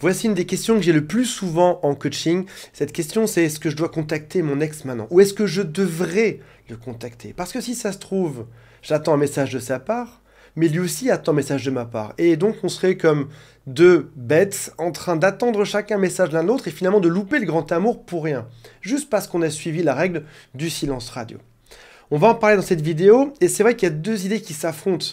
Voici une des questions que j'ai le plus souvent en coaching. Cette question, c'est est-ce que je dois contacter mon ex maintenant? Ou est-ce que je devrais le contacter? Parce que si ça se trouve, j'attends un message de sa part, mais lui aussi attend un message de ma part. Et donc, on serait comme deux bêtes en train d'attendre chacun un message l'un de l'autre et finalement de louper le grand amour pour rien. Juste parce qu'on a suivi la règle du silence radio. On va en parler dans cette vidéo et c'est vrai qu'il y a deux idées qui s'affrontent.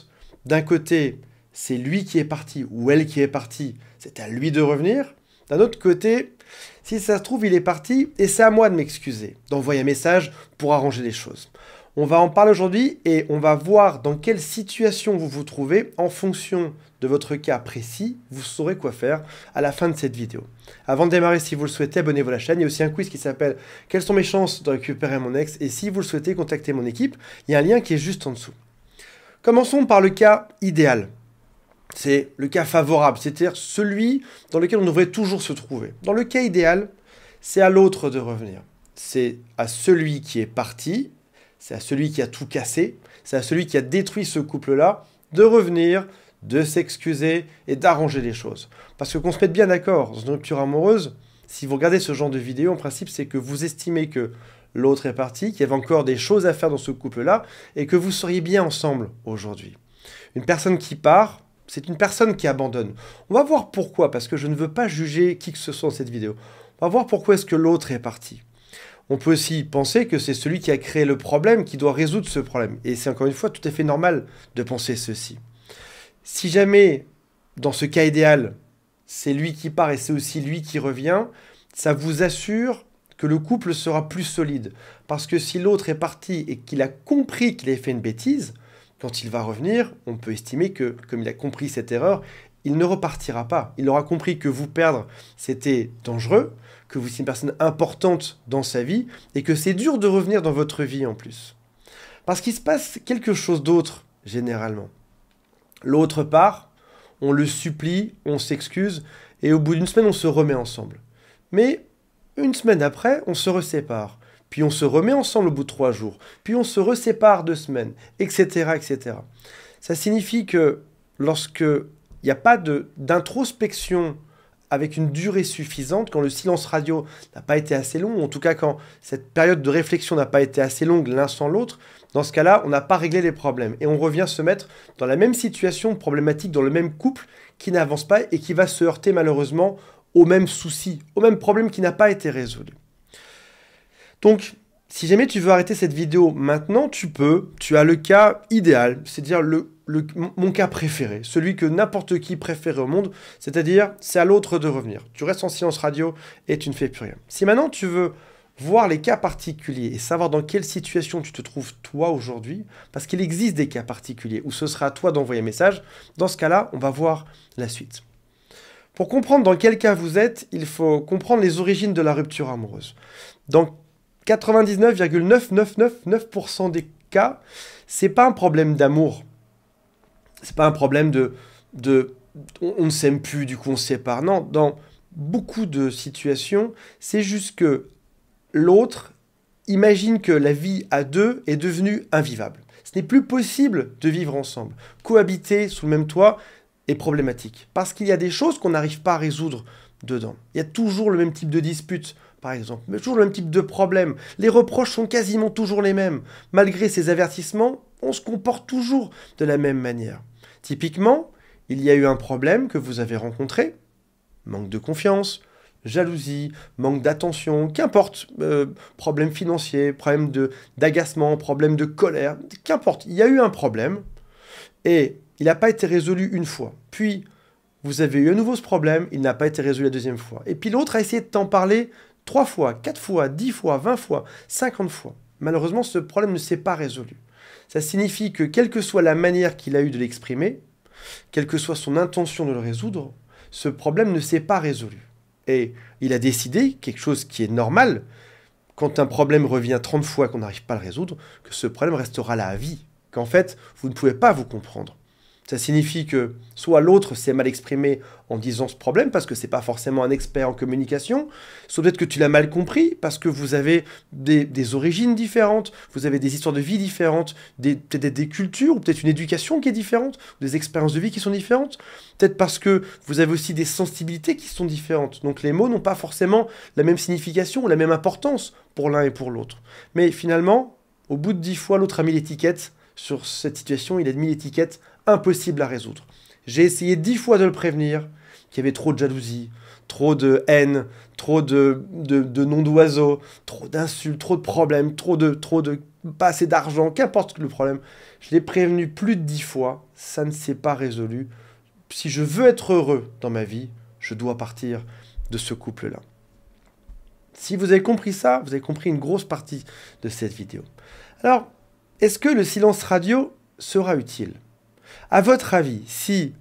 D'un côté, c'est lui qui est parti ou elle qui est partie, c'est à lui de revenir. D'un autre côté, si ça se trouve, il est parti et c'est à moi de m'excuser, d'envoyer un message pour arranger les choses. On va en parler aujourd'hui et on va voir dans quelle situation vous vous trouvez. En fonction de votre cas précis, vous saurez quoi faire à la fin de cette vidéo. Avant de démarrer, si vous le souhaitez, abonnez-vous à la chaîne. Il y a aussi un quiz qui s'appelle « Quelles sont mes chances de récupérer mon ex ?» Et si vous le souhaitez, contactez mon équipe. Il y a un lien qui est juste en dessous. Commençons par le cas idéal. C'est le cas favorable, c'est-à-dire celui dans lequel on devrait toujours se trouver. Dans le cas idéal, c'est à l'autre de revenir. C'est à celui qui est parti, c'est à celui qui a tout cassé, c'est à celui qui a détruit ce couple-là, de revenir, de s'excuser et d'arranger les choses. Parce que qu'on se mette bien d'accord, dans une rupture amoureuse, si vous regardez ce genre de vidéo, en principe, c'est que vous estimez que l'autre est parti, qu'il y avait encore des choses à faire dans ce couple-là, et que vous seriez bien ensemble aujourd'hui. Une personne qui part, c'est une personne qui abandonne. On va voir pourquoi, parce que je ne veux pas juger qui que ce soit dans cette vidéo. On va voir pourquoi est-ce que l'autre est parti. On peut aussi penser que c'est celui qui a créé le problème qui doit résoudre ce problème. Et c'est encore une fois tout à fait normal de penser ceci. Si jamais, dans ce cas idéal, c'est lui qui part et c'est aussi lui qui revient, ça vous assure que le couple sera plus solide. Parce que si l'autre est parti et qu'il a compris qu'il avait fait une bêtise, quand il va revenir, on peut estimer que, comme il a compris cette erreur, il ne repartira pas. Il aura compris que vous perdre, c'était dangereux, que vous êtes une personne importante dans sa vie, et que c'est dur de revenir dans votre vie en plus. Parce qu'il se passe quelque chose d'autre, généralement. L'autre part, on le supplie, on s'excuse, et au bout d'une semaine, on se remet ensemble. Mais une semaine après, on se resépare. Puis on se remet ensemble au bout de 3 jours. Puis on se resépare 2 semaines, etc., etc. Ça signifie que lorsqu'il n'y a pas d'introspection avec une durée suffisante, quand le silence radio n'a pas été assez long, ou en tout cas quand cette période de réflexion n'a pas été assez longue l'un sans l'autre, dans ce cas-là, on n'a pas réglé les problèmes. Et on revient se mettre dans la même situation problématique, dans le même couple qui n'avance pas et qui va se heurter malheureusement au même souci, au même problème qui n'a pas été résolu. Donc, si jamais tu veux arrêter cette vidéo maintenant, tu peux. Tu as le cas idéal, c'est-à-dire mon cas préféré, celui que n'importe qui préférait au monde, c'est-à-dire c'est à l'autre de revenir. Tu restes en silence radio et tu ne fais plus rien. Si maintenant tu veux voir les cas particuliers et savoir dans quelle situation tu te trouves toi aujourd'hui, parce qu'il existe des cas particuliers où ce sera à toi d'envoyer un message, dans ce cas-là, on va voir la suite. Pour comprendre dans quel cas vous êtes, il faut comprendre les origines de la rupture amoureuse. Dans 99,9999% des cas, c'est pas un problème d'amour. C'est pas un problème on ne s'aime plus, du coup on se sépare. Non, dans beaucoup de situations, c'est juste que l'autre imagine que la vie à deux est devenue invivable. Ce n'est plus possible de vivre ensemble. Cohabiter sous le même toit est problématique. Parce qu'il y a des choses qu'on n'arrive pas à résoudre dedans. Il y a toujours le même type de dispute, par exemple, mais toujours le même type de problème. Les reproches sont quasiment toujours les mêmes. Malgré ces avertissements, on se comporte toujours de la même manière. Typiquement, il y a eu un problème que vous avez rencontré, manque de confiance, jalousie, manque d'attention, qu'importe, problème financier, problème d'agacement, problème de colère, qu'importe, il y a eu un problème et il n'a pas été résolu une fois. Puis, vous avez eu à nouveau ce problème, il n'a pas été résolu la deuxième fois. Et puis l'autre a essayé de t'en parler 3 fois, 4 fois, 10 fois, 20 fois, 50 fois. Malheureusement, ce problème ne s'est pas résolu. Ça signifie que quelle que soit la manière qu'il a eu de l'exprimer, quelle que soit son intention de le résoudre, ce problème ne s'est pas résolu. Et il a décidé, quelque chose qui est normal, quand un problème revient 30 fois qu'on n'arrive pas à le résoudre, que ce problème restera là à vie. Qu'en fait, vous ne pouvez pas vous comprendre. Ça signifie que soit l'autre s'est mal exprimé en disant ce problème parce que c'est pas forcément un expert en communication, soit peut-être que tu l'as mal compris parce que vous avez des origines différentes, vous avez des histoires de vie différentes, peut-être des cultures, ou peut-être une éducation qui est différente, des expériences de vie qui sont différentes, peut-être parce que vous avez aussi des sensibilités qui sont différentes. Donc les mots n'ont pas forcément la même signification ou la même importance pour l'un et pour l'autre. Mais finalement, au bout de 10 fois, l'autre a mis l'étiquette sur cette situation, il a mis l'étiquette impossible à résoudre. J'ai essayé 10 fois de le prévenir qu'il y avait trop de jalousie, trop de haine, trop de noms d'oiseaux, trop d'insultes, trop de problèmes, trop de pas assez d'argent, qu'importe le problème. Je l'ai prévenu plus de 10 fois, ça ne s'est pas résolu. Si je veux être heureux dans ma vie, je dois partir de ce couple-là. Si vous avez compris ça, vous avez compris une grosse partie de cette vidéo. Alors, est-ce que le silence radio sera utile ? À votre avis, si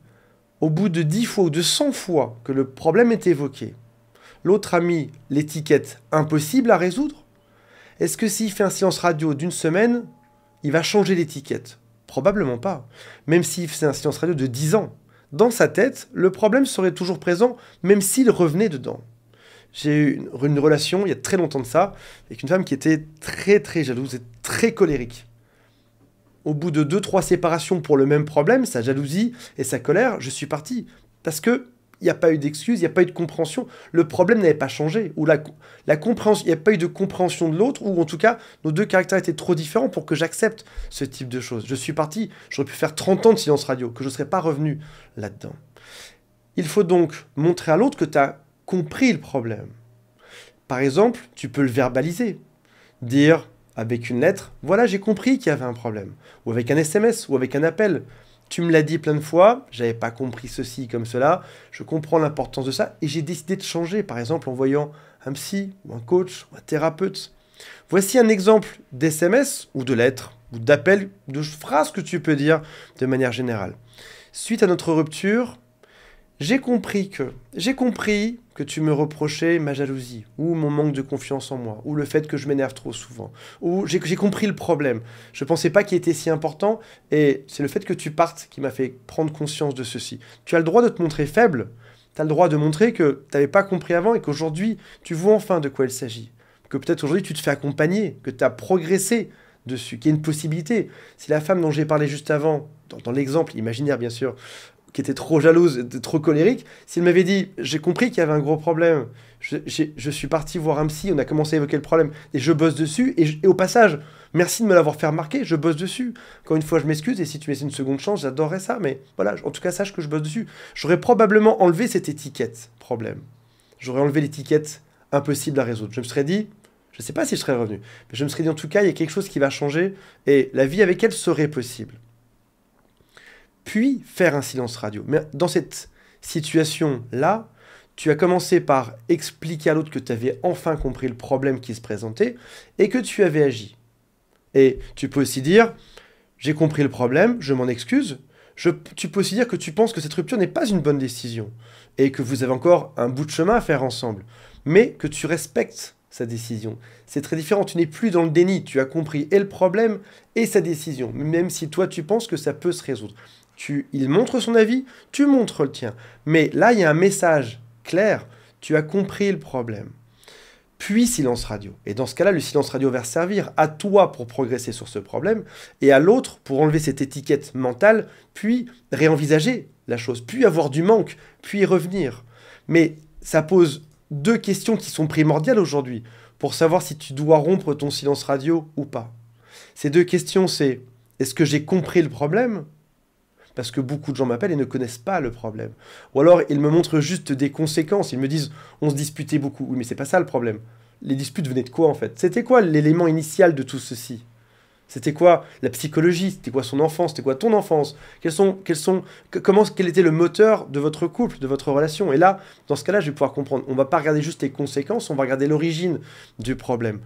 au bout de 10 fois ou de 100 fois que le problème est évoqué, l'autre a mis l'étiquette impossible à résoudre, est-ce que s'il fait un silence radio d'une semaine, il va changer l'étiquette? Probablement pas. Même s'il fait un silence radio de 10 ans. Dans sa tête, le problème serait toujours présent, même s'il revenait dedans. J'ai eu une relation, il y a très longtemps de ça, avec une femme qui était très très jalouse et très colérique. Au bout de 2-3 séparations pour le même problème, sa jalousie et sa colère, je suis parti. Parce que il n'y a pas eu d'excuse, il n'y a pas eu de compréhension. Le problème n'avait pas changé. Ou la compréhension, il n'y a pas eu de compréhension de l'autre, ou en tout cas, nos deux caractères étaient trop différents pour que j'accepte ce type de choses. Je suis parti, j'aurais pu faire 30 ans de silence radio, que je ne serais pas revenu là-dedans. Il faut donc montrer à l'autre que tu as compris le problème. Par exemple, tu peux le verbaliser. Dire avec une lettre, voilà, j'ai compris qu'il y avait un problème. Ou avec un SMS, ou avec un appel. Tu me l'as dit plein de fois, j'avais pas compris ceci comme cela, je comprends l'importance de ça, et j'ai décidé de changer, par exemple en voyant un psy, ou un coach, ou un thérapeute. Voici un exemple d'SMS, ou de lettre, ou d'appel, de phrase que tu peux dire de manière générale. Suite à notre rupture, j'ai compris que tu me reprochais ma jalousie, ou mon manque de confiance en moi, ou le fait que je m'énerve trop souvent, ou j'ai compris le problème. Je ne pensais pas qu'il était si important, et c'est le fait que tu partes qui m'a fait prendre conscience de ceci. Tu as le droit de te montrer faible, tu as le droit de montrer que tu n'avais pas compris avant, et qu'aujourd'hui, tu vois enfin de quoi il s'agit. Que peut-être aujourd'hui, tu te fais accompagner, que tu as progressé dessus, qu'il y a une possibilité. Si la femme dont j'ai parlé juste avant, dans l'exemple imaginaire bien sûr, qui était trop jalouse, trop colérique, s'il m'avait dit « j'ai compris qu'il y avait un gros problème, je suis parti voir un psy, on a commencé à évoquer le problème, et je bosse dessus, et au passage, merci de me l'avoir fait remarquer, je bosse dessus. Encore une fois, je m'excuse, et si tu me laisses une seconde chance, j'adorerais ça, mais voilà, en tout cas, sache que je bosse dessus. » J'aurais probablement enlevé cette étiquette problème. J'aurais enlevé l'étiquette impossible à résoudre. Je me serais dit, je ne sais pas si je serais revenu, mais je me serais dit en tout cas, il y a quelque chose qui va changer, et la vie avec elle serait possible. Puis faire un silence radio. Mais dans cette situation-là, tu as commencé par expliquer à l'autre que tu avais enfin compris le problème qui se présentait et que tu avais agi. Et tu peux aussi dire, j'ai compris le problème, je m'en excuse. Tu peux aussi dire que tu penses que cette rupture n'est pas une bonne décision et que vous avez encore un bout de chemin à faire ensemble, mais que tu respectes sa décision. C'est très différent, tu n'es plus dans le déni, tu as compris et le problème et sa décision, même si toi tu penses que ça peut se résoudre. Il montre son avis, tu montres le tien. Mais là, il y a un message clair, tu as compris le problème. Puis silence radio. Et dans ce cas-là, le silence radio va servir à toi pour progresser sur ce problème et à l'autre pour enlever cette étiquette mentale, puis réenvisager la chose, puis avoir du manque, puis y revenir. Mais ça pose deux questions qui sont primordiales aujourd'hui pour savoir si tu dois rompre ton silence radio ou pas. Ces deux questions, c'est est-ce que j'ai compris le problème ? Parce que beaucoup de gens m'appellent et ne connaissent pas le problème. Ou alors, ils me montrent juste des conséquences. Ils me disent, on se disputait beaucoup. Oui, mais c'est pas ça le problème. Les disputes venaient de quoi, en fait? C'était quoi l'élément initial de tout ceci? C'était quoi la psychologie? C'était quoi son enfance? C'était quoi ton enfance? Quel était le moteur de votre couple, de votre relation? Et là, dans ce cas-là, je vais pouvoir comprendre. On va pas regarder juste les conséquences, on va regarder l'origine du problème.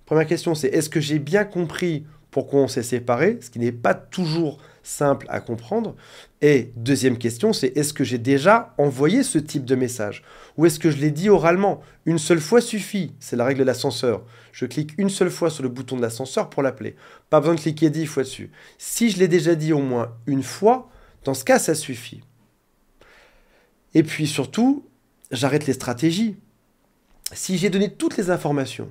Première question, c'est est-ce que j'ai bien compris pourquoi on s'est séparés? Ce qui n'est pas toujours simple à comprendre. Et deuxième question, c'est est-ce que j'ai déjà envoyé ce type de message? Ou est-ce que je l'ai dit oralement? Une seule fois suffit, c'est la règle de l'ascenseur. Je clique une seule fois sur le bouton de l'ascenseur pour l'appeler. Pas besoin de cliquer 10 fois dessus. Si je l'ai déjà dit au moins une fois, Dans ce cas, ça suffit. Et puis surtout, j'arrête les stratégies. Si j'ai donné toutes les informations,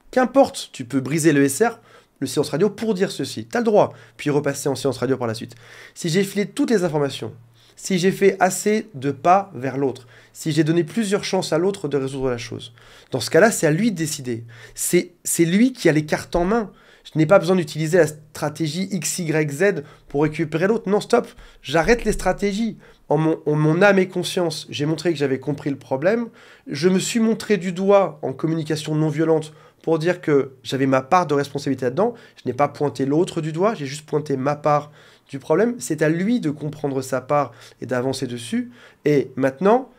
qu'importe, tu peux briser le SR, le silence radio, pour dire ceci. Tu as le droit, puis repasser en silence radio par la suite. Si j'ai filé toutes les informations, si j'ai fait assez de pas vers l'autre, si j'ai donné plusieurs chances à l'autre de résoudre la chose, dans ce cas-là, c'est à lui de décider. C'est lui qui a les cartes en main. Je n'ai pas besoin d'utiliser la stratégie X, Y, Z pour récupérer l'autre. Non, stop, j'arrête les stratégies. En mon âme et conscience, j'ai montré que j'avais compris le problème. Je me suis montré du doigt en communication non violente pour dire que j'avais ma part de responsabilité là-dedans. Je n'ai pas pointé l'autre du doigt, j'ai juste pointé ma part du problème. C'est à lui de comprendre sa part et d'avancer dessus. Et maintenant,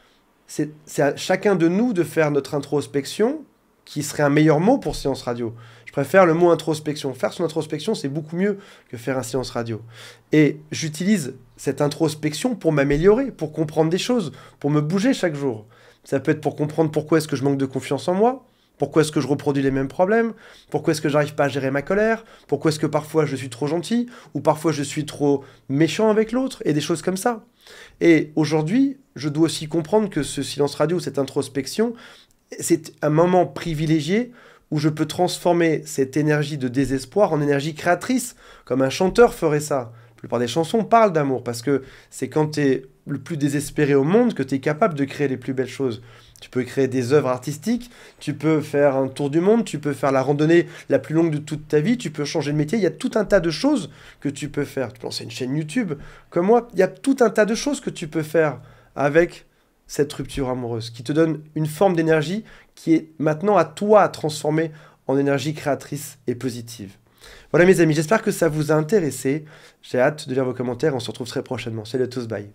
c'est à chacun de nous de faire notre introspection, qui serait un meilleur mot pour séance radio. Je préfère le mot introspection. Faire son introspection, c'est beaucoup mieux que faire un séance radio. Et j'utilise cette introspection pour m'améliorer, pour comprendre des choses, pour me bouger chaque jour. Ça peut être pour comprendre pourquoi est-ce que je manque de confiance en moi, pourquoi est-ce que je reproduis les mêmes problèmes, pourquoi est-ce que j'arrive pas à gérer ma colère, pourquoi est-ce que parfois je suis trop gentil, ou parfois je suis trop méchant avec l'autre, et des choses comme ça. Et aujourd'hui, je dois aussi comprendre que ce silence radio, cette introspection, c'est un moment privilégié où je peux transformer cette énergie de désespoir en énergie créatrice, comme un chanteur ferait ça. La plupart des chansons parlent d'amour, parce que c'est quand tu es le plus désespéré au monde que tu es capable de créer les plus belles choses. Tu peux créer des œuvres artistiques, tu peux faire un tour du monde, tu peux faire la randonnée la plus longue de toute ta vie, tu peux changer de métier, il y a tout un tas de choses que tu peux faire. Tu peux lancer une chaîne YouTube, comme moi, il y a tout un tas de choses que tu peux faire avec cette rupture amoureuse, qui te donne une forme d'énergie qui est maintenant à toi à transformer en énergie créatrice et positive. Voilà mes amis, j'espère que ça vous a intéressé. J'ai hâte de lire vos commentaires, on se retrouve très prochainement. Salut à tous, bye.